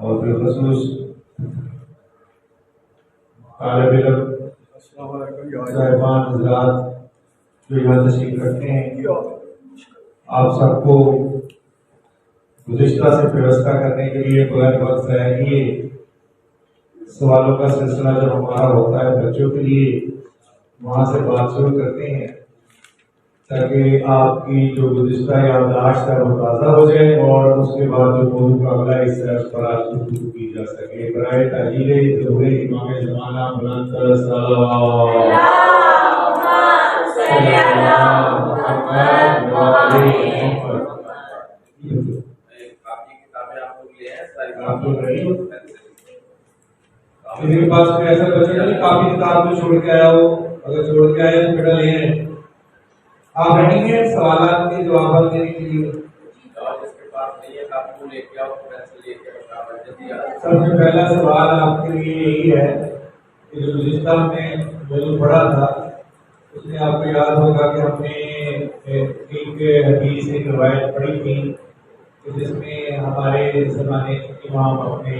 اور بالخصوص طالب علم صاحبان حضرات جو یہاں تشریف رکھتے ہیں، آپ سب کو گزشتہ سے پیوستہ کرنے کے لیے بغیر وقت ضائع کیے سوالوں کا سلسلہ جب ہمارا ہوتا ہے بچوں کے لیے وہاں سے بات شروع کرتے ہیں تاکہ آپ کی جو گزشتہ یادداشت ہے وہ تازہ ہو جائے اور اس کے بعد جو موضوع کا اگلا حصہ ہے اس پر آج گفتگو کی جا سکے۔ برائے تحلیل ظہور امام زمانہ بلند کسی کے پاس کوئی ایسا بچہ نہیں کافی کتاب میں چھوڑ کے آیا ہو، اگر چھوڑ کے آئے تو بیٹا لے آئے۔ آپ رہیں گے سوالات کے جوابات دینے کے لیے؟ سب سے پہلا سوال آپ کے لیے یہی ہے کہ جو گزشتہ میں موضوع پڑھا تھا اس میں آپ کو یاد ہوگا کہ ہم نے ایک حدیث ایک روایت پڑھی تھی جس میں ہمارے زمانے کے امام اپنے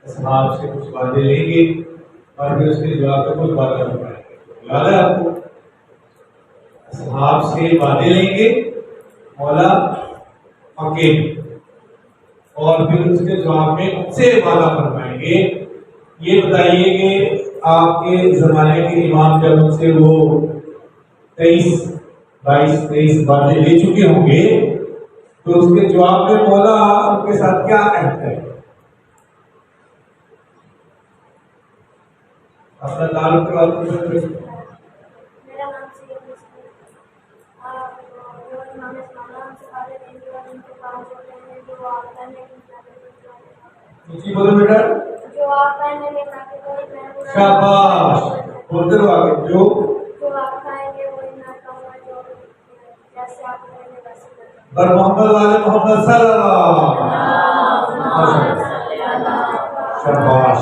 اصحاب سے کچھ باتیں لیں گے اور پھر اس کے جواب میں کچھ باتیں بتائیں گے۔ یاد ہے آپ کو؟ اصحاب سے باتیں لیں گے مولا اکیل اور پھر اس کے جواب میں ان سے وعدہ فرمائیں گے۔ یہ بتائیے کہ آپ کے زمانے کے امام جب ان سے وہ 22-23 باتیں لے چکے ہوں گے تو اس کے جواب میں مولا ان کے ساتھ کیا عہد ہے؟ اپنا تعلق کے بعد بولو بیٹا، شاباش، بولتے رہو آگے۔ جو بر محمد والے محمد صلی اللہ علیہ وسلم، شاباش۔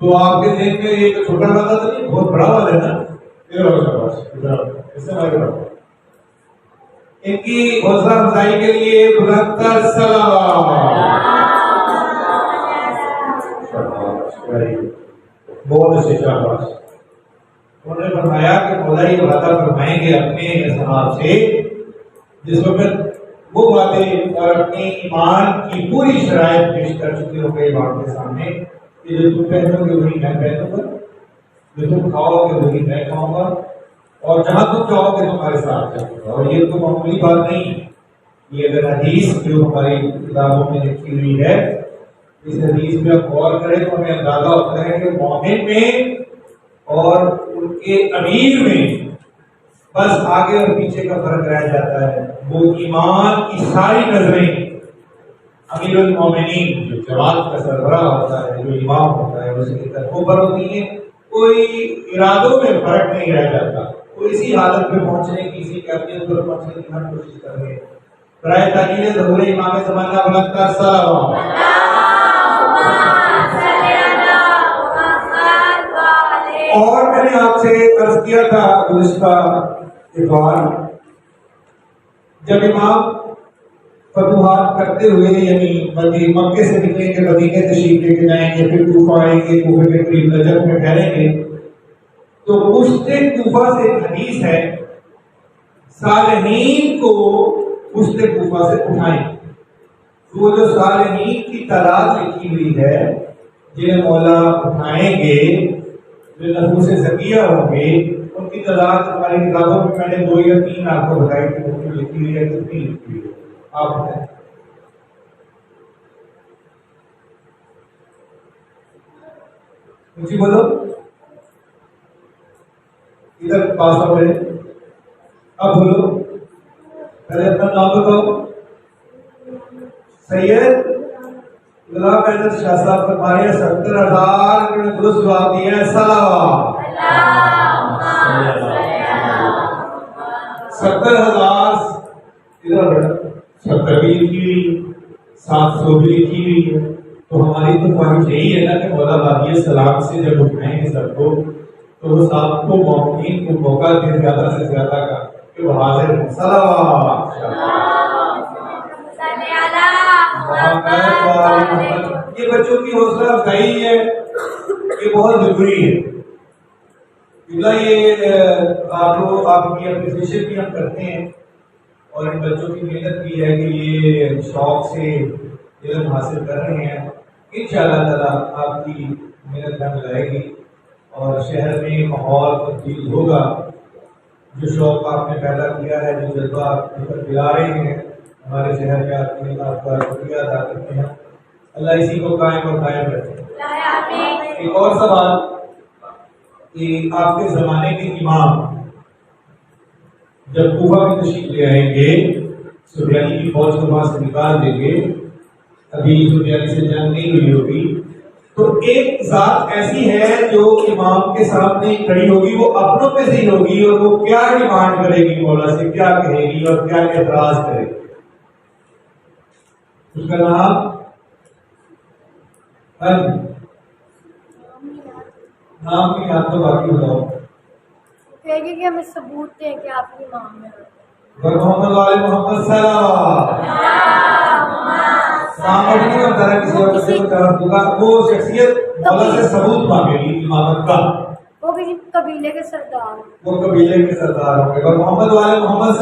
تو آپ کے ذہن میں یہ چھوٹا والا تو نہیں، بہت بڑا والا ہے نا؟ شاباش، ان کی حوصلہ افزائی کے لیے بلند سلام۔ بہت اچھے، شاباش۔ انہوں نے فرمایا کہ مولا یہ وعدہ فرمائیں گے اپنے اصحاب سے جس وقت وہ باتیں اور اپنے ایمان کی پوری شرائط پیش کر چکے ہو گئے امام کے سامنے کہ جو تم پہنو گے وہی میں پہنوں گا، جو تم کھاؤ گے وہی میں کھاؤں گا، اور جہاں تم جاؤ گے تمہارے ساتھ جاؤں گا۔ اور یہ تو معمولی بات نہیں، یہ اگر حدیث جو ہماری کتابوں میں لکھی ہوئی ہے اس حدیث میں آپ غور کریں تو ہمیں اندازہ ہوتا ہے کہ مومن میں اور ان کے امیر میں بس آگے اور پیچھے کا فرق رہ جاتا ہے۔ وہ ایمان کی ساری نظریں امیر المومنین جو جماعت کا سربراہ ہوتا ہے، جو امام ہوتا ہے، اس کی طرف اوپر ہوتی ہے۔ کوئی ارادوں میں فرق نہیں رہ جاتا، وہ اسی حالت پہ پہنچنے کی، اسی کیفیت پر پہنچنے کی ہر کوشش کر رہے ہیں۔ برائے تحلیل ظہور امام زمانہ بلند سلام۔ اور میں نے آپ سے عرض کیا تھا گزشتہ اتوار جب امام فتوحات کرتے ہوئے یعنی مکے سے نکلیں گے، مدینے تشریف لے کے جائیں گے، پھر کوفہ آئیں گے، کوفہ کے قریب نجف میں ٹھہریں گے، تو پشت کوفہ سے ایک حدیث ہے صالحین کو پشت کوفہ سے اٹھائیں۔ وہ جو صالحین کی تعداد لکھی ہوئی ہے جنہیں مولا اٹھائیں گے، جو نفوس زکیہ ہوں گے، ان کی تعداد ہماری کتابوں میں میں نے 2 یا 3 آپ کو بتائی کہ وہ لکھی ہوئی ہے، کتنی لکھی ہوئی ہے آپ بتائیں۔ مجھے بولو، ادھر پاس ہو گئے، اب بولو، پہلے اپنا نام بتاؤ۔ سید غلام احمد شاہ صاحب فرمائے 70,000 نے درست جواب دیا ہے۔ سلام 70,000 ادھر 70 بھی لکھی ہوئی، 700 بھی لکھی ہوئی ہے، تو ہماری تو خواہش یہی ہے نا کہ مولا بادی سلام سے جب اٹھائیں گے سب کو تو وہ سب کو مومنین کو موقع دے زیادہ سے زیادہ کا کہ وہ حاضر ہیں۔ سلام محمد وآل محمد. یہ بچوں کی حوصلہ افزائی ہے، یہ بہت ضروری ہے. یہ آپ کی اپریسیشن بھی ہم کرتے ہیں اور ان بچوں کی محنت بھی ہے کہ یہ شوق سے علم حاصل کر رہے ہیں. انشاءاللہ تعالیٰ آپ کی محنت میں ملائے گی اور شہر میں ماحول تبدیل ہوگا. جو شوق آپ نے پیدا کیا ہے، جو جذبہ آپ دلا رہے ہیں ہمارے شہر میں، آپ کا شکریہ ادا کرتے ہیں. اللہ اسی کو قائم اور قائم رکھے. ایک اور سوال کہ آپ کے زمانے کے امام جب کوفہ میں تشریف لے آئیں گے، سفیانی کی فوج کو وہاں سے نکال دیں گے، ابھی سفیانی سے جنگ نہیں ہوئی ہوگی، تو ایک ذات ایسی ہے جو امام کے سامنے کھڑی ہوگی، وہ اپنوں پہ سے ہوگی اور وہ کیا ڈیمانڈ کرے گی مولا سے، کیا کہے گی اور کیا اعتراض کرے گی. اس کا نام نام کی یاد تو باقی بتاؤ. کہے کہ ہمیں ثبوت دیں کہ آپ کی امام ہے. محمد وآل محمد وہ شخصیت مولا سے ثبوت مانگے گی امامت کا. وہ کسی قبیلے کے سردار، وہ قبیلے کے سردار ہوں گے. اور محمد وآل محمد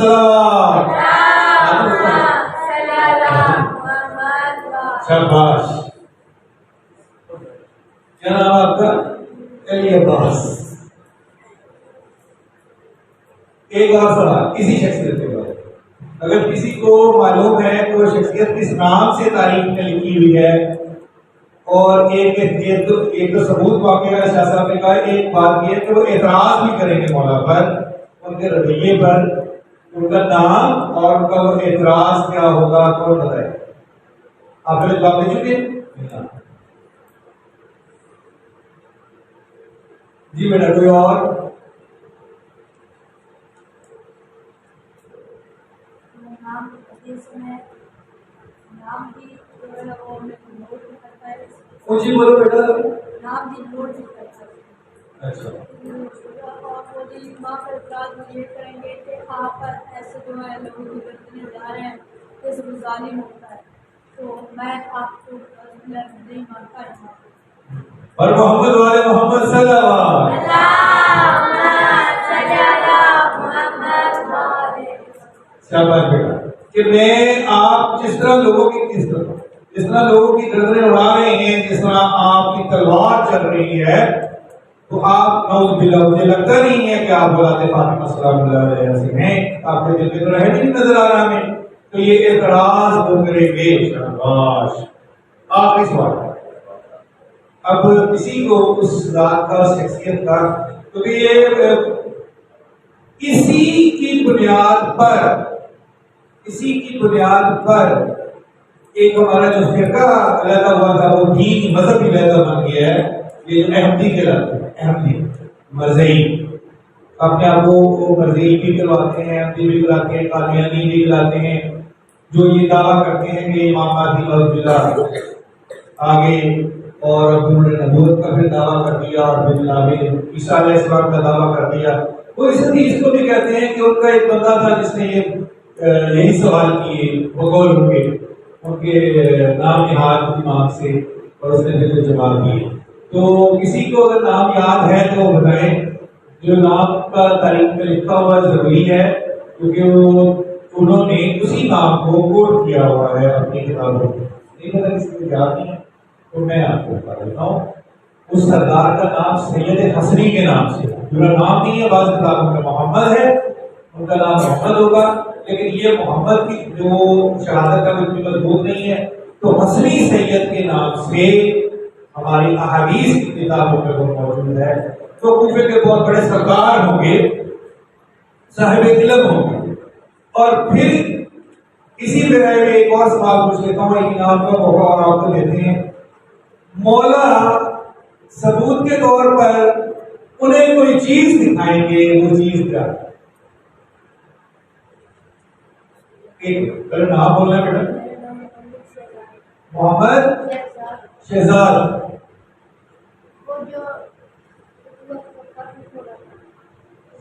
شاباش. کیا نام آپ کا؟ علی عباس. ایک اور سوال اسی شخصیت کے بارے میں. اگر کسی کو معلوم ہے کہ وہ شخصیت کس نام سے تاریخ میں لکھی ہوئی ہے، اور ایک تو ثبوت واقعہ ہے، شاہ صاحب نے کہا ایک بات یہ ہے کہ وہ اعتراض بھی کریں گے مولا پر، ان کے رویے پر، ان کا نام اور ان کا وہ اعتراض کیا ہوگا کون بتائے؟ آپ نے جواب دے چکے؟ جی بیٹا کوئی اور؟ جی بولو بیٹا. اچھا اور محمد والے محمد صلی اللہ شاباش بیٹا. کہ میں آپ جس طرح لوگوں کی گردنیں اڑا رہے ہیں، جس طرح آپ کی تلوار چل رہی ہے، تو آپ نعوذ باللہ مجھے لگتا نہیں ہے کہ آپ اولاد فاطمہ سلام اللہ علیہ وسلم ہیں. آپ کے دل میں تو رہ نہیں نظر آ رہا ہمیں. تو یہ اعتراض وہ کریں گے. شاباش. آخری سوال. اب کسی کو اس ذات کا، شخصیت کا، کیونکہ یہ اسی کی بنیاد پر ایک ہمارا جو فرقہ علیحدہ ہوا تھا، وہ دین مذہب علیحدہ بن گیا ہے. یہ جو احمدی کہلاتے ہیں، احمدی مرزئی، اپنے آپ کو مرزئی بھی کہلاتے ہیں، احمدی بھی کہلاتے ہیں، قادیانی بھی کہلاتے ہیں، جو یہ دعویٰ کرتے ہیں کہ امام مہدی عبداللہ آگے اور انہوں نے نبوت کا بھی دعویٰ کر دیا اور پھر آگے عیسیٰ علیہ السلام کا دعویٰ کر دیا. وہ اس حدیث کو بھی کہتے ہیں کہ ان کا ایک بندہ تھا جس نے یہی سوال کیے بقول ان کے نام نہاد امام سے، اور اس نے پھر جواب دیے. تو کسی کو اگر نام یاد ہے تو بتائیں. جو نام کا تاریخ میں لکھا ہوا ضروری ہے، کیونکہ انہوں نے اسی نام کو کوٹ کیا ہوا ہے اپنی کتابوں میں. نہیں پتا کسی کو یاد نہیں تو میں آپ کو بتا دیتا ہوں. اس سردار کا نام سید حسنی کے نام سے، پورا نام نہیں ہے، بعض کتابوں میں محمد ہے، ان کا نام محمد ہوگا، لیکن یہ محمد کی جو شہادت کا کوئی مضبوط نہیں ہے. تو حسنی سید کے نام سے ہماری احادیث کی کتابوں میں وہ موجود ہے. تو کوفے کے بہت بڑے سردار ہوں گے، صاحب علم ہوں گے. اور پھر اسی طرح میں ایک اور سوال پوچھ لیتا ہوں، ایک انعام کا موقع اور آپ کو دیتے ہیں. مولا ثبوت کے طور پر انہیں کوئی چیز دکھائیں گے، وہ چیز کیا؟ ایک نام بولنا بیٹا. محمد شہزاد.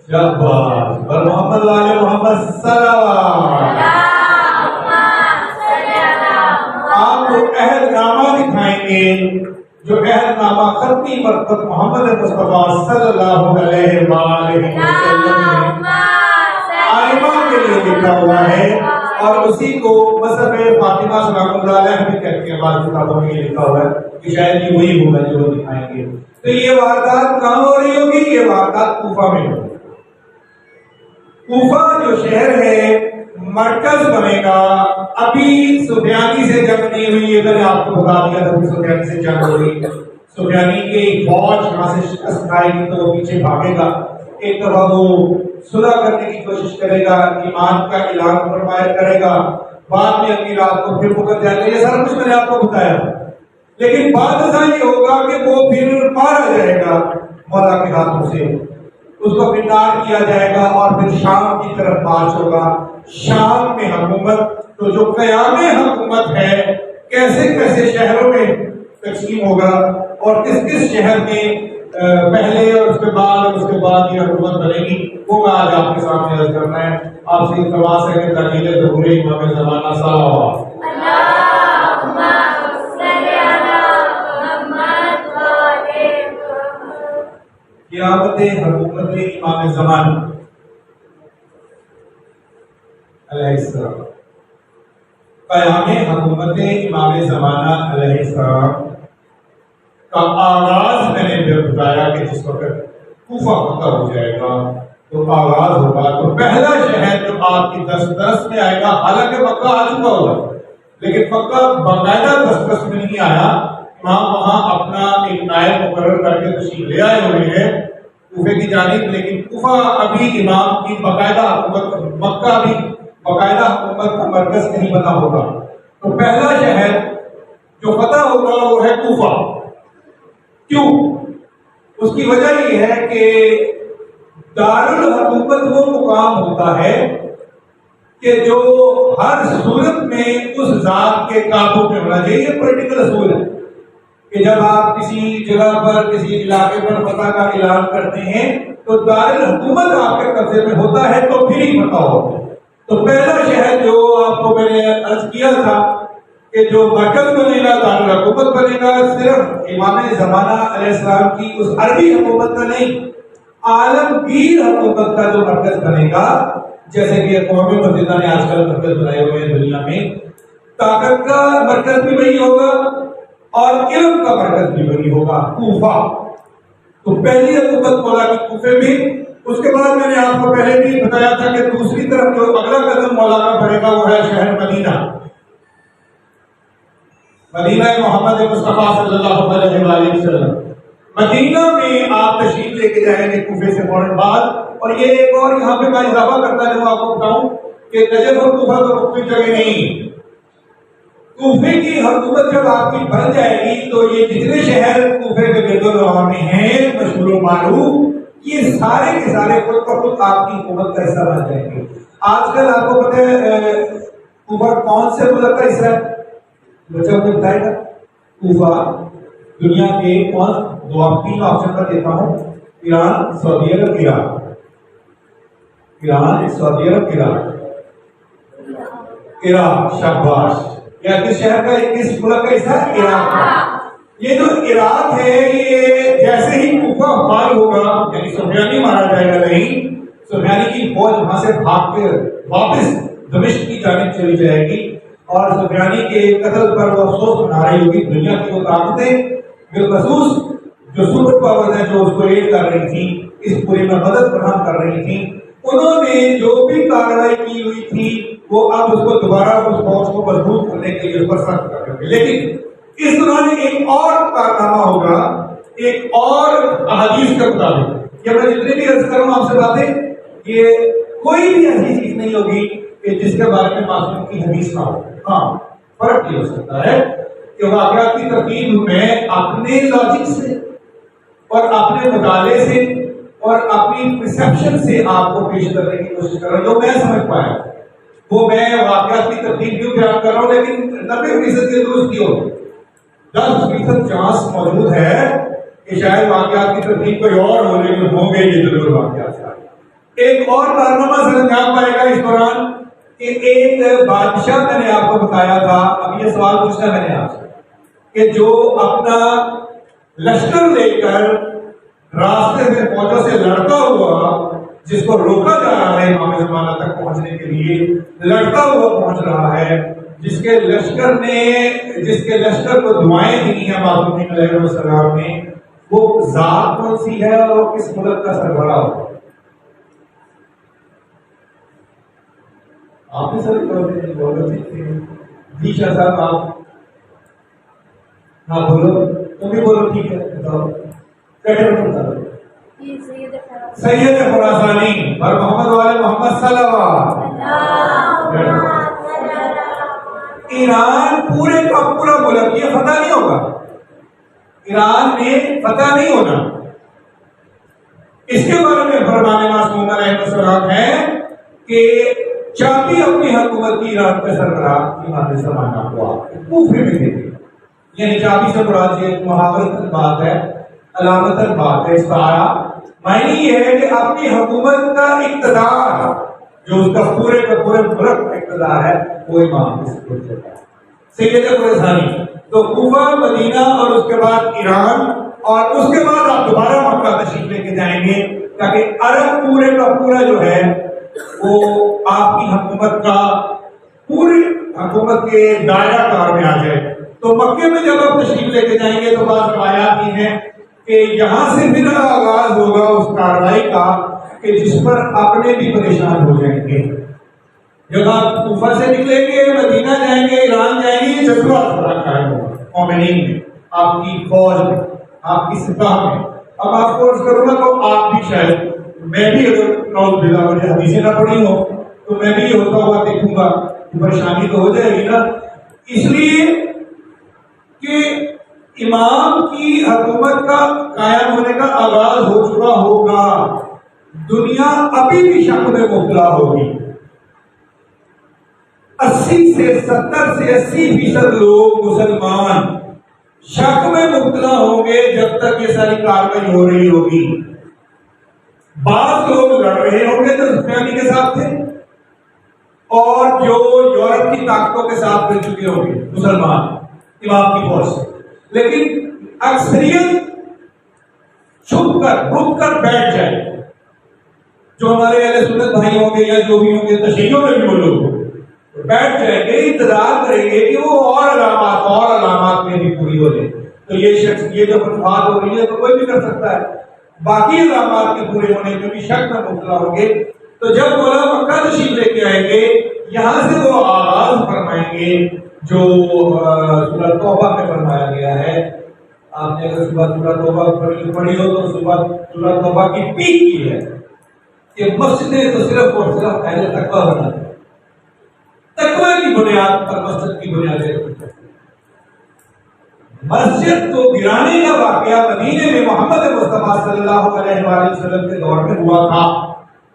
شاباش. اور محمد والے محمد صلی اللہ. آپ کو عہد نامہ دکھائیں گے جو عہد نامہ خطی برکت محمد مصطفیٰ صلی اللہ علیہ وآلہ وسلم میں عائمہ کے لیے لکھا ہوا ہے، اور اسی کو مذہب فاطمہ سلام اللہ علیہ بھی کہتے ہیں، بعض کتابوں میں یہ لکھا ہوا ہے کہ شاید یہ وہی ہوگا جو وہ دکھائیں گے۔ تو یہ واردات کہاں ہو رہی ہوگی؟ یہ واردات کوفہ میں ہوگی۔ کوفہ جو شہر ہے مرکز بنے گا۔ ابھی سفیانی سے جنگ نہیں ہوئی، یہ میں نے آپ کو بتا دیا تھا کہ سفیانی سے جنگ ہوئی، سفیانی کی فوج یہاں سے شکست کھائے گی تو وہ پیچھے بھاگے گا، ایک دفعہ وہ صلح کرنے کی کوشش کرے گا، ایمان کا اعلان فرمایا کرے گا، بعد میں اپنی رات کو پھر مکر جائے گا۔ یہ سارا کچھ میں نے آپ کو بتایا، لیکن بعد ازاں یہ ہوگا کہ وہ پھر مارا جائے گا مولا کے ہاتھوں سے، اس کو پنڈار کیا جائے گا، اور پھر شام کی طرف مارچ ہوگا۔ شام میں حکومت، تو جو قیام حکومت ہے کیسے کیسے شہروں میں تقسیم ہوگا، اور کس کس شہر میں پہلے اور اس کے بعد یہ حکومت بنے گی، وہ میں آج آپ کے سامنے عرض کرنا ہے۔ آپ سے التماس ہے کہ تعلیل ظہور امام زمانہ صلی اللہ علیہ وسلم قیامت حکومت امام زمانہ علیہ السلام، قیام حکومت امام زمانہ علیہ السلام کا آغاز میں نے بتایا کہ جس وقت کوفہ فتح ہو جائے گا تو آغاز ہوگا، تو پہلا شہر جو آپ کی دسترس میں آئے گا، حالانکہ مکہ آ چکا ہوگا لیکن مکہ باقاعدہ دسترس میں نہیں آیا، امام وہاں اپنا ایک نائب مقرر کر کے تشریف لے آئے ہوئے ہیں کوفے کی جانب، لیکن کوفہ ابھی امام کی باقاعدہ حکومت، مکہ ابھی باقاعدہ حکومت کا مرکز نہیں بنا ہوگا۔ تو پہلا شہر جو فتح ہوگا وہ ہے کوفہ۔ کیوں؟ اس کی وجہ یہ ہے کہ دارالحکومت وہ مقام ہوتا ہے کہ جو ہر صورت میں اس ذات کے قابو میں ہونا چاہیے۔ یہ پولیٹیکل اصول ہے کہ جب آپ کسی جگہ پر، کسی علاقے پر فتح کا اعلان کرتے ہیں تو دارالحکومت آپ کے قبضے میں ہوتا ہے تو پھر ہی فتح ہوتا ہے۔ تو پہلا شہر جو آپ کو میں نے عرض کیا تھا کہ جو مرکز بنے گا، دارالحکومت بنے گا، صرف امام زمانہ علیہ السلام کی اس عربی حکومت کا نہیں، عالمگیر حکومت کا جو مرکز بنے گا، جیسے کہ اقوام متحدہ نے آج کل مرکز بنائے ہوئے ہیں دنیا میں، طاقت کا مرکز بھی وہی ہوگا اور علم کا مرکز بھی وہی ہوگا، کوفہ۔ تو پہلی حکومت مولا کی کوفے میں، اس کے بعد میں نے آپ کو پہلے بھی بتایا تھا کہ دوسری طرف جو اگلا قدم مولا کا پڑے گا وہ ہے شہر مدینہ، مدینہ محمد مصطفیٰ صلی اللہ علیہ وآلہ وسلم۔ مدینہ میں آپ تشریف لے کے جائیں گے کوفے سے فوراً بعد، اور یہ ایک اور یہاں پہ میں اضافہ کرتا جو آپ کو بتاؤں کہ نجف اور کوفہ تو کوئی جگہ نہیں، کوفے کی حکومت جب آپ کی بن جائے گی تو یہ جتنے شہر کوفے کے گرد و نواح میں ہیں مشہور و معروف، یہ سارے کے سارے خود بخود آپ کی حکومت کا حصہ بن جائیں گے۔ آج کل آپ کو پتہ ہے کوفہ کون سے ملک کا حصہ ہے؟ بچوں کو بتائے گا کوفہ دنیا کے کون دو آپ تین آپشن پر دیتا ہوں، ایران، سعودی عرب، عراق۔ ایران، سعودی عرب، عراق۔ شاباش۔ یا کس شہر کا، کس ملک کا حصہ ہے؟ عراق کا۔ یہ جو عراق ہے یہ جیسے ہی کوفہ فال ہوگا، یعنی سفیانی مارا جائے گا نہیں، سفیانی کی فوج وہاں سے بھاگ کے واپس دمشق کی جانب چلی جائے گی، اور سفیانی کے قتل پر وہ افسوس منا رہی ہوگی دنیا کی وہ طاقتیں، بالخصوص جو سپر پاورز ہیں جو اس کو ایڈ کر رہی تھی، اس پورے میں مدد فراہم کر رہی تھی، انہوں نے جو بھی کارروائی کی ہوئی تھی وہ اب اس کو دوبارہ اس فوج کو مضبوط کرنے کے لیے اس پر سخت کر رہے ہیں۔ لیکن اس دوران ایک اور کارنامہ ہوگا، ایک اور احادیث کے مطابق، یہ میں جتنے بھی عرض کروں آپ سے باتیں، یہ کوئی بھی ایسی چیز نہیں ہوگی کہ جس کے بارے میں معصوم کی حدیث نہ ہو۔ ہاں، فرق یہ ہو سکتا ہے کہ واقعات کی ترتیب میں اپنے لاجک سے اور اپنے مطالعے سے اور اپنی پرسیپشن سے آپ کو پیش کرنے کی کوشش کر رہا ہوں، جو میں سمجھ پایا وہ میں واقعات کی ترتیب کیوں بیان کر رہا ہوں، لیکن 90% کی درستی ہوگی، 10% چانس موجود ہے کہ شاید واقعات کی ترتیب کوئی اور ہو، لیکن ہوں گے یہ ضرور واقعات۔ ایک اور کارنامہ سمجھ آ پائے گا اس دوران کہ ایک بادشاہ میں نے آپ کو بتایا تھا، اب یہ سوال پوچھنا میں نے آپ سے کہ جو اپنا لشکر لے کر راستے میں فوجوں سے لڑتا ہوا، جس کو روکا جا رہا ہے امام زمانہ تک پہنچنے کے لیے، لڑتا ہوا پہنچ رہا ہے، جس کے لشکر کو دعائیں دی ہیں معصومین علیہ السلام نے، وہ ذات کون سی ہے اور وہ کس ملک کا سربراہ ہو؟ آپ نے سر بولو جی شاہ صاحب، آپ ہاں بولو، تم بھی بولو، ٹھیک ہے بتاؤ سید خراسانی اور محمد والے محمد صلی اللہ علیہ وسلم۔ ایران پورے کا پورا ملک یہ فتح نہیں ہوگا، ایران میں فتح نہیں ہونا، اس کے بارے میں فرمان معصوم علیہ السلام ہے کہ چابی اپنی حکومت کی ایران کے سربراہ امام زمانہ کو کوفے میں دے دی، یعنی چابی سے مراد یہ محاورت بات ہے، علامت بات ہے، اس کا معنی یہ ہے کہ اپنی حکومت کا اقتدار جو اس کا پورے ملک کا اقتدار ہے وہ امام کے سپرد ہوتا ہے، سید خراسانی۔ تو کوفہ، مدینہ اور اس کے بعد ایران، اور اس کے بعد آپ دوبارہ مکہ تشریف لے کے جائیں گے تاکہ عرب پورے کا پورا جو ہے وہ آپ کی حکومت کا پوری حکومت کے دائرہ کار میں آ جائے۔ تو مکے میں جب آپ تشریف لے کے جائیں گے تو بعض روایات یہ ہیں کہ یہاں سے پھر آغاز ہوگا اس کارروائی کا کہ جس پر اپنے بھی پریشان ہو جائیں گے۔ جب آپ کوفہ سے نکلیں گے، مدینہ جائیں گے، ایران جائیں گے، یہ جذبہ قائم ہوگا مومنین میں، آپ کی فوج میں، آپ کی سپاہ میں۔ اب آپ کو عرض کروں گا تو آپ بھی شاید، میں بھی اگر نعوذ باللہ مجھے حدیثیں نہ پڑھی ہو تو میں بھی یہ ہوتا ہوا دیکھوں گا، پریشانی تو ہو جائے گی نا، اس لیے کہ امام کی حکومت کا قائم ہونے کا آغاز ہو چکا ہوگا، دنیا ابھی بھی شک میں مبتلا ہوگی۔ 80 سے 80% لوگ مسلمان شک میں مبتلا ہوں گے جب تک یہ ساری کاروائی ہو رہی ہوگی۔ بعض لوگ لڑ رہے ہوں گے تو سفیانی کے ساتھ تھے، اور جو یورپ کی طاقتوں کے ساتھ مل چکے ہوں گے مسلمان امام کی فوج سے، لیکن اکثریت چھپ کر رک کر بیٹھ جائے، جو ہمارے اہل سنت بھائی ہوں گے یا جو بھی ہوں گے تشیعوں میں بھی وہ لوگ بیٹھ جائیں گے، انتظار کریں گے کہ وہ اور علامات میں بھی پوری ہو جائے۔ تو یہ شخص یہ جو فتوحات ہو رہی ہے تو کوئی بھی کر سکتا ہے، باقی علامات کے پورے ہونے میں بھی شک میں مبتلا ہوں گے۔ تو جب مولا مکہ تشریف لے کے آئیں گے، یہاں سے وہ آغاز فرمائیں گے جو سورہ توبہ میں فرمایا گیا ہے۔ آپ نے اگر سورہ توبہ پڑھی ہو تو سورہ توبہ کی پیک کی ہے کہ مسجدیں تو صرف اور صرف اہل تقویٰ بناتے ہیں، تقویٰ کی بنیاد پر مسجد کی بنیادیں۔ مسجد کو گرانے کا واقعہ مدینے میں محمد مصطفیٰ صلی اللہ علیہ وآلہ وسلم کے دور میں ہوا تھا،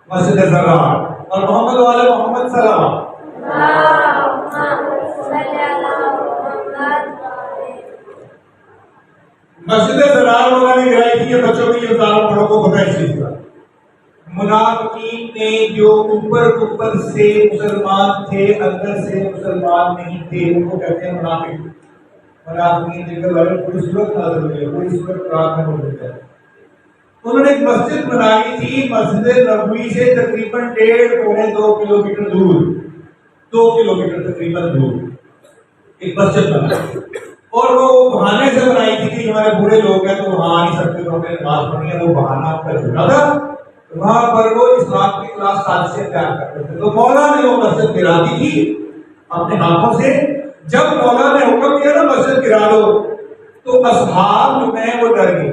مسجد زرار، اور محمد والے محمد صلی اللہ علیہ وسلم مسجد زرار انہوں نے گرائی تھی۔ یہ بچوں کی ہزاروں بڑوں کو پتہ اس چیز کا، منافقین نے جو اوپر سے مسلمان تھے اندر سے مسلمان نہیں تھے، ان کو کہتے ہیں منافق۔ منافقین جن کے بارے میں پوری صورت نازل ہوئی ہے، پوری صورت قرآن میں موجود ہے۔ انہوں نے ایک مسجد بنائی تھی مسجد نبوی سے تقریباً 1.5-2 کلومیٹر دور، 2 کلومیٹر تقریباً دور ایک مسجد بنائی، اور وہ بہانے سے بنائی تھی کہ ہمارے بوڑھے لوگ ہیں تو وہاں آ نہیں سکتے تو ہمیں نماز پڑھنی ہے، وہ بہانہ آپ کا جھوٹا تھا، وہاں پر وہ اسلام کی کلاس سازشیں تیار کرتے تھے۔ تو مولا نے وہ مسجد گرا دی تھی اپنے ہاتھوں سے۔ جب مولا نے حکم دیا نا مسجد گرا دو تو اصحاب جو ہیں وہ ڈر گئے،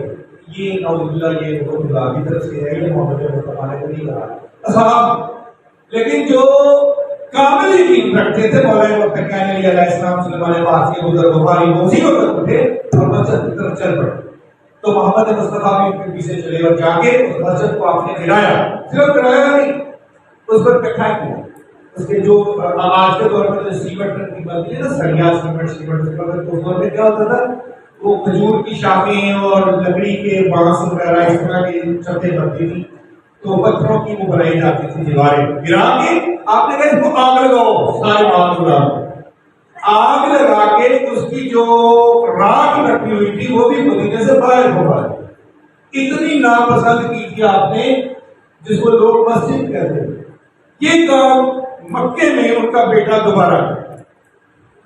یہ نعوذ باللہ یہ حکم خدا کی طرف سے ہے، یہ محمد مصطفیٰ نے نہیں کہا اصحاب، لیکن جو کامل یقین رکھتے تھے مولا متقین علیہ السلام صلی اللہ علیہ وسلم ادھر بخاری موسی ہوتے تھے اور مسجد کی طرف چل پڑے۔ تو محمد مصطفیٰ بھی ان کے پیچھے چلے اور جا کے اس مسجد کو آپ نے گرایا، صرف گرایا نہیں، اس پر اکٹھا کیا۔ اس کے جو آج کے دور میں جو سیمنٹ کی بنتی ہے نا، سڑیا سیمنٹ تو اس دور میں کیا ہوتا تھا، وہ کھجور کی شاخیں اور لکڑی کے بانس وغیرہ اس طرح کی چھتیں بنتی تھی، تو پتھروں کی وہ بنائی جاتی تھی دیواریں گرا کے، آپ نے کہا اس کو آگ لگاؤ، سارے آگ لگا، آگ لگا کے اس کی جو راکھ رکھی ہوئی تھی وہ بھی مدینے سے باہر ہو گئی۔ اتنی ناپسند کی تھی آپ نے، جس کو لوگ مسجد کہتے ہیں۔ یہ کام مکے میں ان کا بیٹا دوبارہ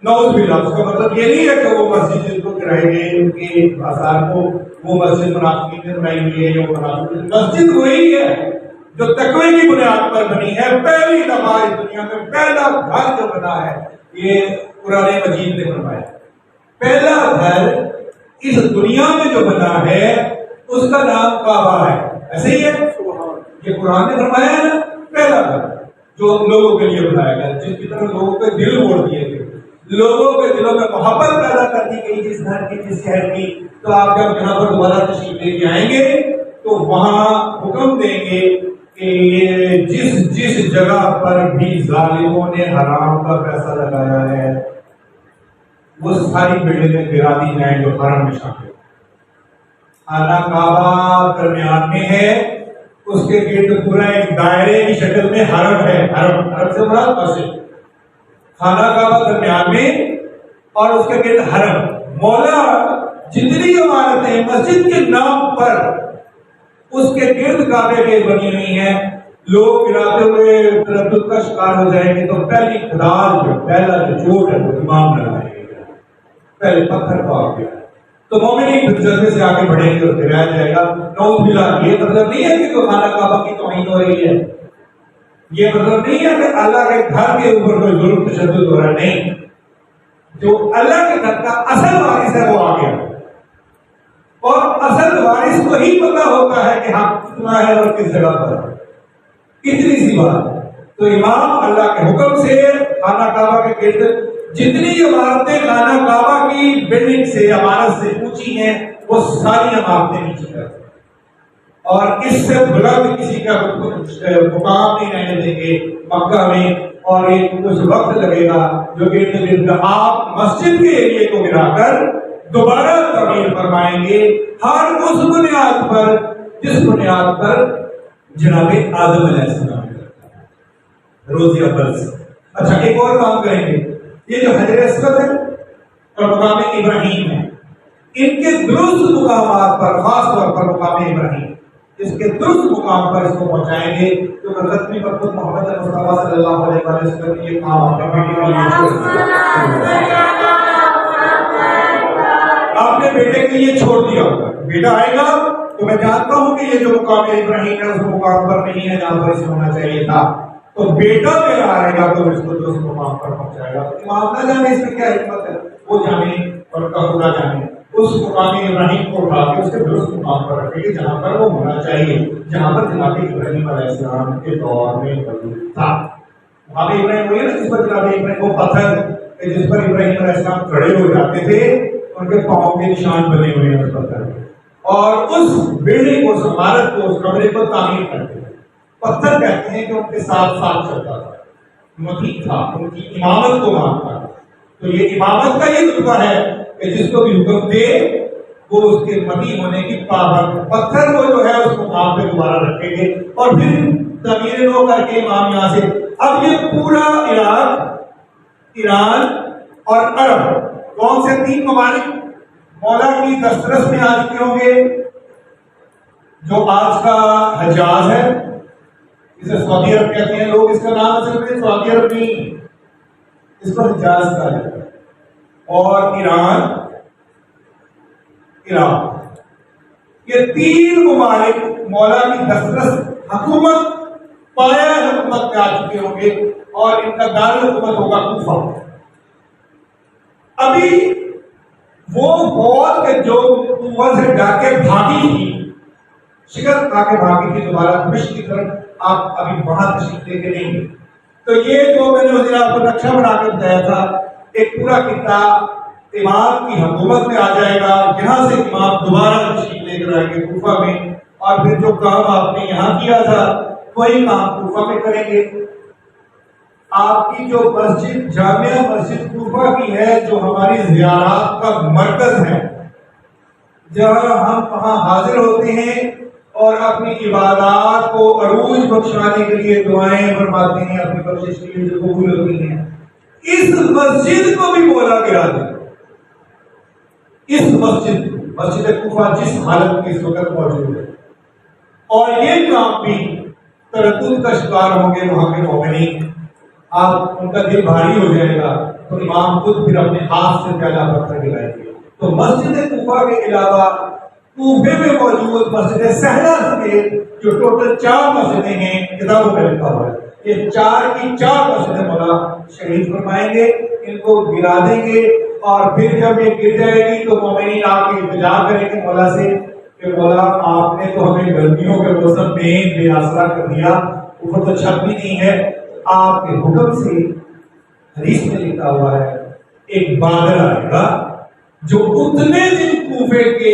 نعوذ باللہ، اس کا مطلب یہ نہیں ہے کہ وہ مسجد جن کو گرائے گئے ان کے آثار کو وہ مسجد منافقین نے بنائی ہوئی ہے یا وہ منافقین، مسجد وہی ہے جو تقوی کی بنیاد پر بنی ہے۔ پہلی دفعہ اس دنیا میں پہلا گھر جو بنا ہے، یہ قرآن مجید نے فرمایا، پہلا گھر اس دنیا میں جو بنا ہے اس کا نام کعبہ ہے۔ ایسے ہی ہے، یہ قرآن نے فرمایا ہے نا، پہلا گھر جو لوگوں کے لیے بنایا گیا، جس کی طرف لوگوں کے دل موڑ دیے گئے، لوگوں کے دلوں میں محبت پیدا کر دی گئی جس گھر کی، جس شہر کی۔ تو آپ جب یہاں پر دوبارہ تشریف لے کے آئیں گے تو وہاں حکم دیں گے کہ جس جگہ پر بھی ظالموں نے حرام کا پیسہ لگایا ہے وہ ساری بلڈنگیں گرا دی جائیں جو حرم میں شامل۔ خانہ کعبہ درمیان میں ہے، اس کے گرد پورا ایک دائرے کی شکل میں حرم ہے، حرم سے مراد مسجد، خانہ کعبہ درمیان میں اور اس کے گرد حرم۔ مولا جتنی عمارتیں مسجد کے نام پر اس کے گرد کعبے کے بنی ہوئی ہیں، لوگ گراتے ہوئے تردد کا شکار ہو جائیں گے تو پہلی کھدال جو پہلا جو چوٹ ہے وہ امام لگائیں گے، پہلے پتھر پاک گیا تو مومنین پھر جلدی سے آگے بڑھیں گے اور گرایا جائے گا۔ نعوذ باللہ، یہ مطلب نہیں ہے کہ خانہ کعبہ کی توہین ہو رہی ہے، یہ مطلب نہیں ہے کہ اللہ کے گھر کے اوپر کوئی ظلم تشدد ہو رہا ہے، نہیں، جو اللہ کے گھر کا اصل وارث ہے وہ آ گیا، اور اصل وارث کو ہی پتا ہوتا ہے کہ حق کتنا ہے اور کس جگہ پر ہے۔ اتنی سی بات، تو امام اللہ کے حکم سے خانہ کعبہ کے گرد جتنی عمارتیں خانہ کعبہ کی بلڈنگ سے عمارت سے اونچی ہیں وہ ساری عمارتیں نیچے کر دیں، اور اس سے بلند کسی کا مقام نہیں رہنے دیں گے مکہ میں، اور یہ کچھ وقت لگے گا جو گرد گرد آپ مسجد کے ایریے کو گرا کر دوبارہ تعمیر فرمائیں گے، ہر اس بنیاد پر جس بنیاد پر جناب آدم علیہ السلام نے روزی اول سے۔ اچھا، ایک اور کام کریں گے، یہ جو حجر اسود ہے اور مقام ابراہیم ہے، ان کے درست مقامات پر، خاص طور پر مقام ابراہیم، اس کے درست مقام پر اس کو پہنچائیں گے تو قدرت پر محمد مصطفیٰ صلی اللہ علیہ وسلم نے یہ کام آپ نے بیٹے کے لیے چھوڑ دیا ہوگا، بیٹا آئے گا تو میں جانتا ہوں کہ یہ جو مقام ابراہیم ہے اس مقام پر نہیں ہے جہاں پر اسے ہونا چاہیے تھا، تو بیٹا میرا آئے گا تو اس کو درست مقام پر پہنچائے گا۔ امام نہ جانے اس میں کیا حکمت ہے، وہ جانے اور کا خدا جانے، اس مقام ابراہیم کو اٹھا کے اس کے درست مقام پر رکھے گی جہاں پر وہ ہونا چاہیے، جہاں پر جناب ابراہیم علیہ السلام کے دور میں تھا۔ مقام ابراہیم وہی نا جس پر جناب ابراہیم وہ پتھر جس پر ابراہیم علیہ السلام کھڑے ہو جاتے تھے، ان کے پاؤں کے نشان بنے ہوئے ہیں اس پتھر میں، اور اس بلڈنگ کو، اس عمارت کو، اس کمرے کو تعمیر کرتے ہیں۔ پتھر کہتے ہیں کہ ان کے ساتھ ساتھ چلتا تھا، متی تھا، ان کی امامت کو مانتا تھا۔ تو یہ امامت کا یہ رتبہ ہے کہ جس کو بھی حکم دے وہ اس کے متی ہونے کی پابند، پتھر کو جو ہے اس مقام پہ دوبارہ رکھیں گے، اور پھر تعمیر نو کر کے امام یہاں سے۔ اب یہ پورا عراق، ایران اور عرب، کون سے تین ممالک مولا کی دسترس میں آ چکے ہوں گے؟ جو آج کا حجاز ہے، اسے سعودی عرب کہتے ہیں لوگ، اس کا نام اصل میں سعودی عرب نہیں، اس کو حجاز کہا جاتا ہے، اور ایران، عراق، یہ تین ممالک مولا کی دسترس حکومت، پایا حکومت پہ آ چکے ہوں گے، اور ان کا دارالحکومت ہوگا کوفہ۔ ابھی وہ فوج کے جو کوفہ سے جا کے بھاگی تھی، شکست کھا کے بھاگی تھی دوبارہ دمشق کی طرف، آپ ابھی وہاں تشریف لے کے نہیں گئے، تو یہ جو میں نے اس دن آپ کو نقشہ بنا کے بتایا تھا، ایک پورا خطہ امام کی حکومت میں آ جائے گا، یہاں سے امام دوبارہ تشریف لے کر آئیں گے کوفہ میں، اور پھر جو کام آپ نے یہاں کیا تھا وہی کام کوفہ میں کریں گے۔ آپ کی جو مسجد، جامعہ مسجد کوفہ کی ہے، جو ہماری زیارات کا مرکز ہے، جہاں ہم وہاں حاضر ہوتے ہیں اور اپنی عبادات کو عروج بخشانے کے لیے دعائیں فرماتے ہیں، اپنی بخشش کے لیے جو قبول ہوتی ہیں. اس مسجد کو بھی مولا گرا دے. اس مسجد کوفہ جس حالت میں اس وقت موجود ہے، اور یہ کام بھی تردد کا شکار ہوں گے وہاں کے مومنین. آپ ان کا دل بھاری ہو جائے گا تو امام خود پھر اپنے ہاتھ سے پہلا پتھر گرائیں گے. تو مسجد کوفہ کے علاوہ کوفے میں موجود مسجد صحرا کے جو ٹوٹل 4 مسجدیں ہیں کتابوں میں لکھا ہوا ہے، یہ 4 کی 4 مسجدیں مولا شہید فرمائیں گے، ان کو گرا دیں گے. اور پھر جب یہ گر جائے گی تو مومنین آپ کی التجا کریں گے مولا سے کہ مولا آپ نے تو ہمیں گرمیوں کے موسم میں بے آسرا کر دیا، اوپر تو چھت بھی نہیں ہے، آپ کے حکم سے حدیث میں لکھا ہوا ہے ایک بادل آئے گا جو اتنے دن کوفے کے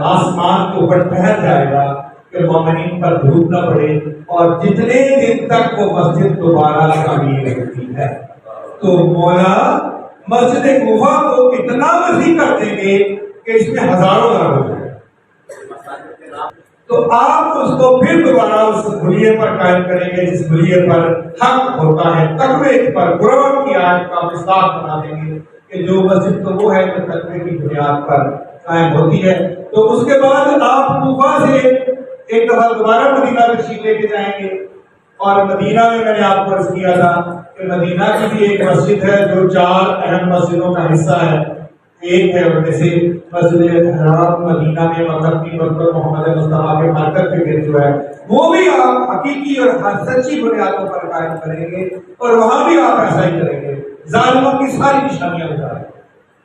آسمان کے اوپر ٹھہر جائے گا کہ مومنین پر دھوپ نہ پڑے، اور جتنے دن تک وہ مسجد دوبارہ تعمیر ہوتی ہے. تو مولا مسجد کوفہ کو اتنا وسیع کر دیں گے کہ اس میں ہزاروں گھر ہو جائے. تو آپ اس کو پھر دوبارہ اس بلیے پر قائم کریں گے جس بلیے پر حق ہوتا ہے، تقوی پر قرآن کی آیت کا مصداق بنا دیں گے کہ جو مسجد تو وہ ہے جو تقوی کی بنیاد پر قائم ہوتی ہے. تو اس کے بعد آپ کوفہ سے ایک دفعہ دوبارہ مدینہ تشریف لے کے جائیں گے. اور مدینہ میں نے آپ کو عرض کیا تھا کہ مدینہ کی بھی ایک مسجد ہے جو 4 اہم مسجدوں کا حصہ ہے. ایک ہے ان میں سے مسجد حرام مدینہ میں مکہ کی برکت محمد مصطفیٰ کے مرکز پہ گرد جو ہے، وہ بھی آپ حقیقی اور سچی بنیادوں پر قائم کریں گے، اور وہاں بھی آپ ایسا ہی کریں گے. ظالموں کی ساری نشانیاں بتائیں،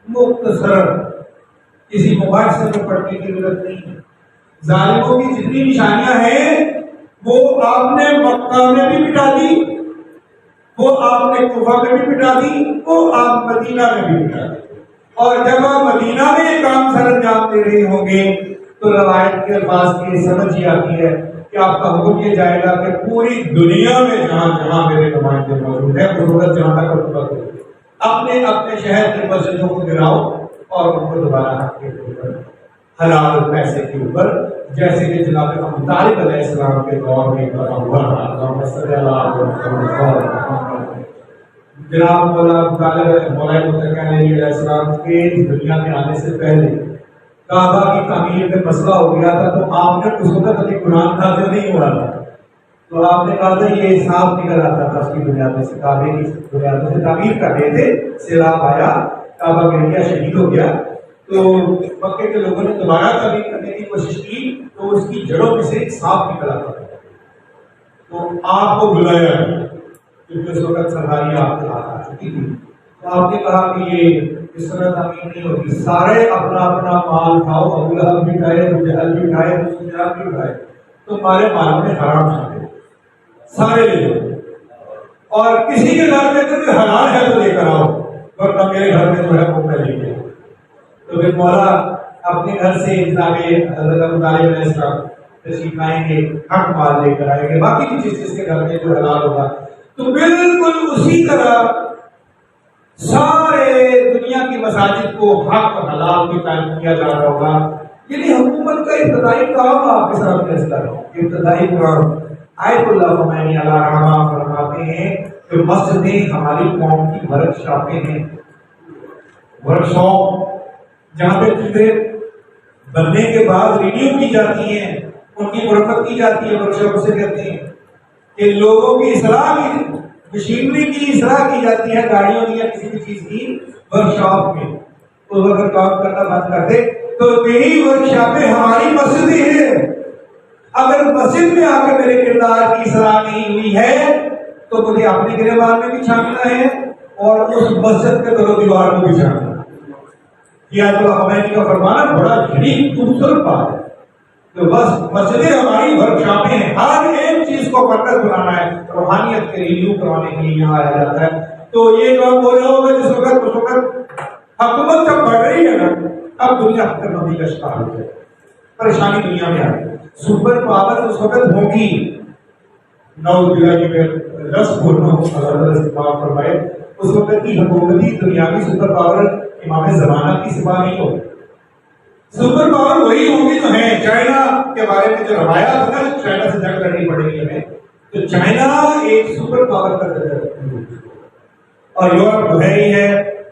مختصر کسی مباحثے میں پڑھنے کی ضرورت نہیں ہے. ظالموں کی جتنی نشانیاں ہیں وہ آپ نے مکہ میں بھی مٹا دی، وہ آپ نے کوفہ میں بھی مٹا دی، وہ آپ مدینہ میں بھی مٹا دی. اور جب آپ مدینہ میں یہ کام سر انجام دے رہے ہوں گے تو روایت کے الفاظ کی سمجھ ہی آتی ہے کہ آپ کا حکم یہ جائے گا کہ پوری دنیا میں جہاں جہاں میرے نمائندے موجود ہیں ضرورت جہاں تک رتبہ کرو، اپنے اپنے شہر کے مسجدوں کو گراؤ اور ان کو دوبارہ حق کے اوپر حلال پیسے کے اوپر، جیسے کہ جناب ابو طالب علیہ السلام کے دور میں بنا ہوا جناب مولا علیہ السلام کے دنیا میں آنے سے پہلے کعبہ کی تعمیر میں مسئلہ ہو گیا تھا. تو آپ نے اس وقت ابھی قرآن نازل نہیں ہوا تھا، تو آپ نے کہا تھا یہ صاف نکل آتا تھا اس کی بنیادوں سے، کعبے کی بنیادوں سے تعمیر کر رہے تھے. سیلاب آیا، کعبہ گر گیا، شہید ہو گیا. تو مکے کے لوگوں نے دوبارہ تعمیر کرنے کی کوشش کی تو اس کی جڑوں میں سے صاف نکل آتا تھا. تو آپ کو بلایا کیونکہ اس وقت سرکاری آپ کے ہاتھ آ چکی تھی. تو آپ نے کہا کہ یہ اس طرح تعمیر نہیں ہوتی، سارے اپنا اپنا مال اٹھاؤ، ابو لہب بھی اٹھائے، ابو جہل بھی اٹھائے، ابو سفیان بھی اٹھائے، تمہارے مال میں حرام شامل سارے لے لو، اور کسی کے گھر میں تو حلال ہے تو لے کر آؤ، ورنہ میرے گھر میں جو ہے وہ میں لے کے. تو پھر مولا اپنے گھر سے جناب حضرت ابو طالب علیہ السلام تشریف لائیں گے، حق مال لے کر آئیں گے، باقی کی چیز جس کے گھر میں جو حلال ہوگا. تو بالکل اسی طرح سارے دنیا کی مساجد کو حق اور حلال میں قائم کیا جا رہا ہوگا. یعنی حکومت کا ابتدائی کام آپ کے سامنے اس طرح ابتدائی کام آیت اللہ خمینی علیہ الرحمہ فرماتے ہیں کہ مسجدیں ہماری قوم کی ورک شاپیں ہیں، ورک شاپ جہاں پہ چیزیں بننے کے بعد ریڈیو کی جاتی ہیں، ان کی مرمت کی جاتی ہے. ورک شاپ سے کہتے ہیں کہ لوگوں کی اصلاح کی، مشینری کی اصلاح کی جاتی ہے، گاڑیوں کی یا کسی بھی چیز کی ورک شاپ میں. تو اگر کام کرنا بند کر دے تو یہی ورک شاپیں ہماری مسجدیں ہیں. اگر مسجد میں آ کے میرے کردار کی اصلاح نہیں ہوئی ہے تو مجھے اپنے گریبان میں بھی چھانٹنا ہے اور اس مسجد کے در و دیوار کو بھی چھانٹنا ہے. یہ آیت اللہ خمینی کا فرمانا بڑا شدید خوبصورت بات ہے. تو بس مسجدیں ہماری ورک شاپیں ہیں، ہر ایک چیز کو مرکز بنانا ہے، روحانیت کے ریویو کروانے کے لیے یہاں آیا جاتا ہے. تو یہ کام ہو رہا ہوگا جس وقت اس وقت حکومت جب بڑھ رہی ہے نا، اب دنیا حکومت مندی کا شکار ہو جائے، پریشانی دنیا میں آئے. سپر پاور اس وقت ہوگی، نعوذ باللہ کی میں لفظ بولنا ہوں، اللہ استغفار فرمائے، اس وقت کی حکومتی دنیاوی سپر پاور امام زمانہ کی سپاہ نہیں ہوگی. سپر پاور وہی ہوگی جو ہے چائنا کے بارے میں جو روایات ہے نا چائنا سے جنگ لڑنی پڑے گی ہمیں، تو چائنا ایک سپر پاور کا درجہ رکھتی ہے اور یورپ تو ہے ہی ہے،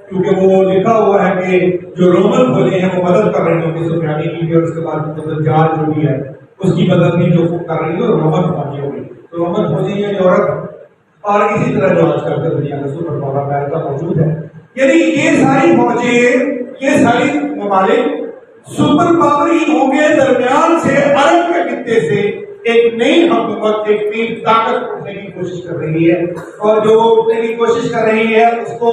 کیونکہ وہ لکھا ہوا ہے کہ جو رومن فوجیں ہیں وہ مدد کر رہی ہیں سفیانی کی، اور اس کے بعد دجال جو بھی ہے اس کی مدد بھی جو کر رہی ہے رومن فوجیں ہوگی، تو رومن فوجیں یہ یورپ اور اسی طرح جو آج کل کے دنیا میں سپر پاور امریکہ موجود ہے، یعنی یہ ساری فوجیں، یہ ساری ممالک سپر پاور ہی ہوں گے، درمیان سے عرب کے خطے سے ایک نئی حکومت، ایک نئی طاقت اٹھنے کی کوشش کر رہی ہے، اور جو اٹھنے کی کوشش کر رہی ہے اس کو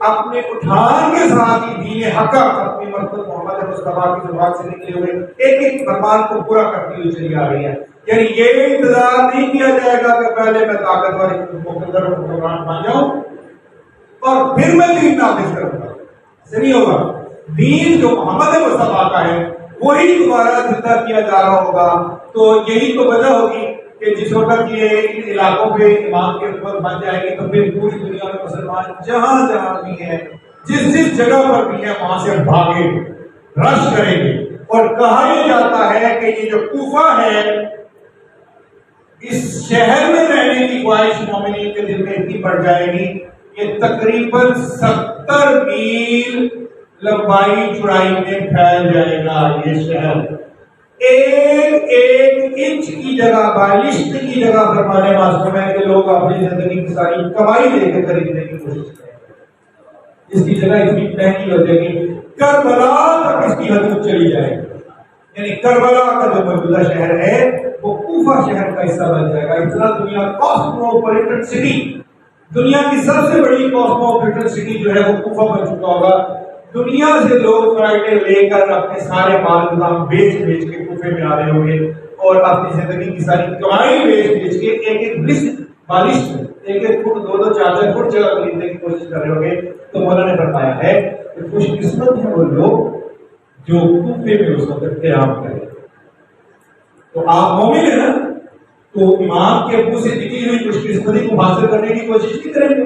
اپنے اٹھان کے ساتھ ہی دین حق اپنی مرتبہ محمد مصطفیٰ کی زبان سے نکلے ہوئے ایک ایک فرمان کو پورا کرتی ہوئی چلی آ رہی ہے۔ یعنی یہ انتظار نہیں کیا جائے گا کہ پہلے میں طاقتور مقتدر حکمران بن جاؤں اور پھر میں دین نافذ کروں گا، ایسے نہیں ہوگا۔ دین جو محمد مصطفیٰ کا ہے وہی دوبارہ زندہ کیا جا رہا ہوگا۔ تو یہی تو وجہ ہوگی کہ جس وقت یہ ان علاقوں پہ امام کی حکومت بن جائے گی تو پھر پوری دنیا میں مسلمان جہاں جہاں بھی ہیں، جس جس جگہ پر بھی ہیں، وہاں سے بھاگے رش کریں گے۔ اور کہا یہ جاتا ہے کہ یہ جو کوفہ ہے، اس شہر میں رہنے کی خواہش مومنین کے دل میں اتنی بڑھ جائے گی کہ تقریباً 70 میل لمبائی چوڑائی میں پھیل جائے گا یہ شہر۔ ایک ایک انچ کی جگہ، بالشت کی جگہ فرمانے معصوم ہے کہ لوگ اپنی زندگی کی ساری کمائی لے کے خریدنے کی کوشش کریں گے، اس کی جگہ اتنی مہنگی ہو جائے گی، کربلا تک اس کی حدود چلی جائے گی۔ یعنی کربلا کا جو موجودہ شہر ہے وہ کوفہ شہر کا حصہ بن جائے گا۔ اتنا دنیا کاسموپولیٹن سٹی، دنیا کی سب سے بڑی کاسموپولیٹن سٹی جو ہے وہ کوفہ بن چکا ہوگا۔ دنیا سے لوگ فلائٹیں لے کر اپنے سارے مال گودام بیچ بیچ کے کوفے میں آ رہے ہوں گے اور اپنی زندگی کی ساری کمائی بیچ بیچ کے ایک ایک بالش میں ایک ایک فٹ، دو دو، چار چار فٹ جگہ خریدنے کی کوشش کر رہے ہوں گے۔ تو مولانا نے فرمایا ہے کہ خوش قسمت ہیں وہ لوگ جو کوفے میں اس وقت قیام کریں۔ تو آپ مومن ہیں نا، تو امام کے منہ سے نکلی ہوئی خوش قسمتی کو حاصل کرنے کی کوشش نہیں کریں گے،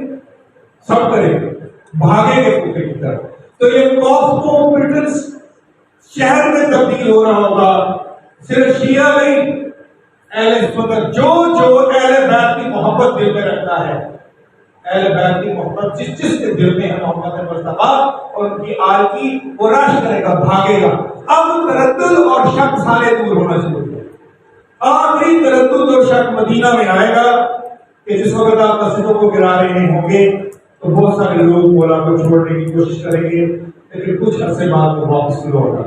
سب کریں گے، بھاگیں گے کوفے کی طرف۔ تو یہ کاسموپولیٹن شہر میں تبدیل ہو رہا ہوگا۔ صرف شیعہ نہیں، اہل سنت جو اہل بیت کی محبت دل میں رکھتا ہے، اہل بیت کی محبت جس جس کے دل میں ہے محمد مصطفیٰ اور ان کی آل کی، وہ رش کرے گا، بھاگے گا۔ اب تردد اور شک سارے دور ہونا شروع ہو۔ آخری تردد اور شک مدینہ میں آئے گا کہ جس وقت آپ مسجدوں کو گرا رہے ہوں گے تو بہت سارے لوگ مولا کو چھوڑنے کی کوشش کریں گے، لیکن کچھ عرصے بعد وہ واپس شروع ہوگا۔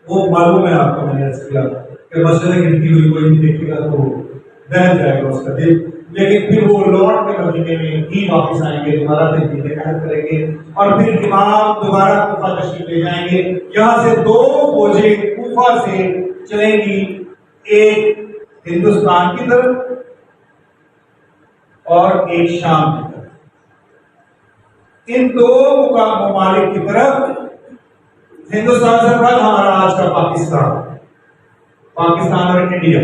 وہ معلوم ہے آپ کو، میں نے عرض کیا کہ مسجدیں گرتی ہوئی کوئی نہیں دیکھے گا تو بہل جائے گا اس کا دل، لیکن پھر وہ لوٹ کے مدینے میں ہی واپس آئیں گے، دوبارہ تجدید محنت کریں گے اور پھر امام دوبارہ کوفہ تشریف لے جائیں گے۔ یہاں سے 2 فوجیں کوفہ سے چلیں گی، ایک ہندوستان کی طرف اور ایک شام کی طرف۔ ان 2 ممالک کی طرف، ہندوستان سے بعد ہمارا آج کا پاکستان اور انڈیا،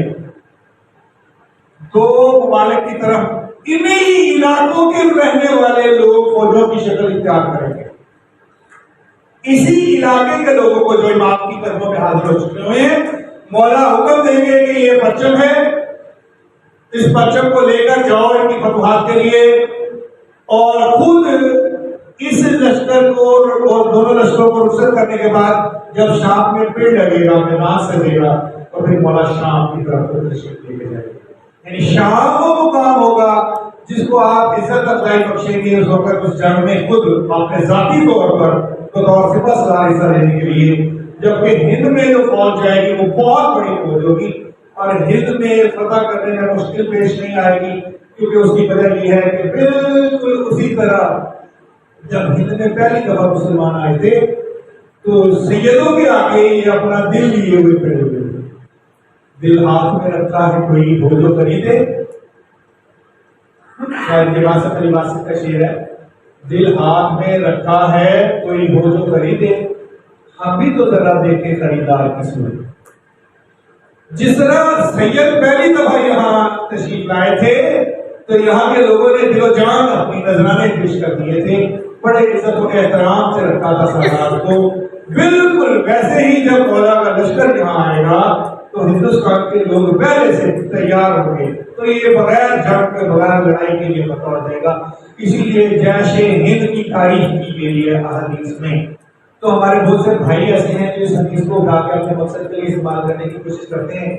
2 ممالک کی طرف انہی علاقوں کے رہنے والے لوگ فوجوں کی شکل اختیار کریں گے۔ اسی علاقے کے لوگوں کو جو امام کی قدموں میں حاضر ہو چکے ہوئے ہیں، مولا حکم دیں گے کہ یہ پرچم ہے، اس پرچم کو لے کر جاؤ ان کی فتوحات کے لیے، اور خود اس لشکر کو اور دونوں لشکروں کو رخصت کرنے کے بعد جب شام میں پیڑ لگے گا، میدان سجے گا، تو پھر مولا شام کی طرف تشریف لے کے جائے گا۔ یعنی شام وہ مقام ہوگا جس کو آپ عزت افزائی بخشیں گے اس وقت اس جنگ میں خود اپنے ذاتی طور پر بطور سپہ سالار حصہ لینے کے لیے، جبکہ ہند میں جو فوج جائے گی وہ بہت بڑی فوج ہوگی اور ہند میں فتح کرنے میں مشکل پیش نہیں آئے گی، کیونکہ اس کی وجہ یہ ہے کہ بالکل اسی طرح جب ہند میں پہلی دفعہ مسلمان آئے تھے تو سیدوں کے آگے یہ اپنا دل لیے ہوئے کھڑے ہوئے، دل ہاتھ میں رکھا ہے کوئی ہو جو خریدے، شاید لباست لباست کا شعر ہے، دل ہاتھ میں رکھا ہے کوئی ہو جو خریدے، ہم بھی تو ذرا دیکھیں خریدار کس میں۔ جس طرح سید پہلی دفعہ یہاں تشریف لائے تھے تو یہاں کے لوگوں نے دل و جان اپنی نذرانے پیش کر دیے تھے، بڑے عزت و احترام سے رکھا تھا سردار کو۔ بالکل ویسے ہی جب مولا کا لشکر یہاں آئے گا تو ہندوستان کے لوگ پہلے سے تیار ہوں گے. تو یہ بغیر جنگ کے بغیر لڑائی کے لیے فتح ہو جائے گا. اسی لیے جیش ہند کی تعریف کی گئی ہے احادیث میں. تو ہمارے بہت سے بھائی ایسے ہیں جو اس حدیث کو اٹھا کے اپنے مقصد کے لیے استعمال کرنے کی کوشش کرتے ہیں.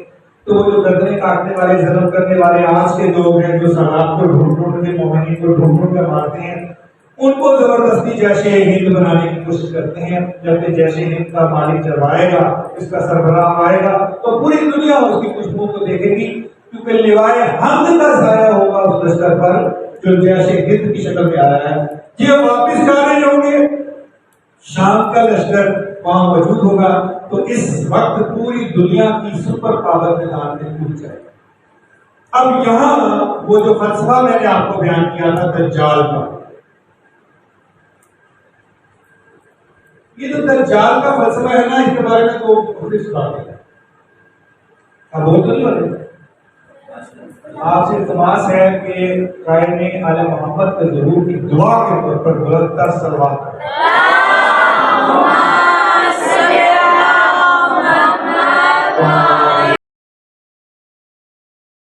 تو وہ جو گردنیں کاٹنے والے، ظلم کرنے والے آج کے لوگ ہیں، جو سرحد کو ڈھونڈ ڈھونڈ کے مومنین کو ڈھونڈ ڈھونڈ کے مارتے ہیں، ان کو زبردستی جیش ہند بنانے کی کوشش کرتے ہیں. جب کہ جیش ہند کا مالک جب آئے گا، اس کا سربراہ آئے گا، تو پوری دنیا اس کی خوشبو کو دیکھے گی، کیونکہ لوائے حمد کا سایہ ہوگا اس لشکر پر جو جیش ہند کی شکل میں آیا ہے. یہ واپس جا رہے ہوں گے، شام کا لشکر وہاں موجود ہوگا. تو اس وقت پوری دنیا کی سپر پاور میدان میں ٹوٹ جائے گا. اب یہاں وہ جو فلسفہ میں نے آپ کو بیان کیا تھا دجال کا، یہ جو دجال کا فلسفہ ہے نا، اس کے بارے میں تو پولیس بات ہے. اب وہ تو نہیں ہو رہے. آپ سے التماس ہے کہ قائم اعلی محمد کے ظہور کی دعا کے طور پر بلند تر صلوات کریں.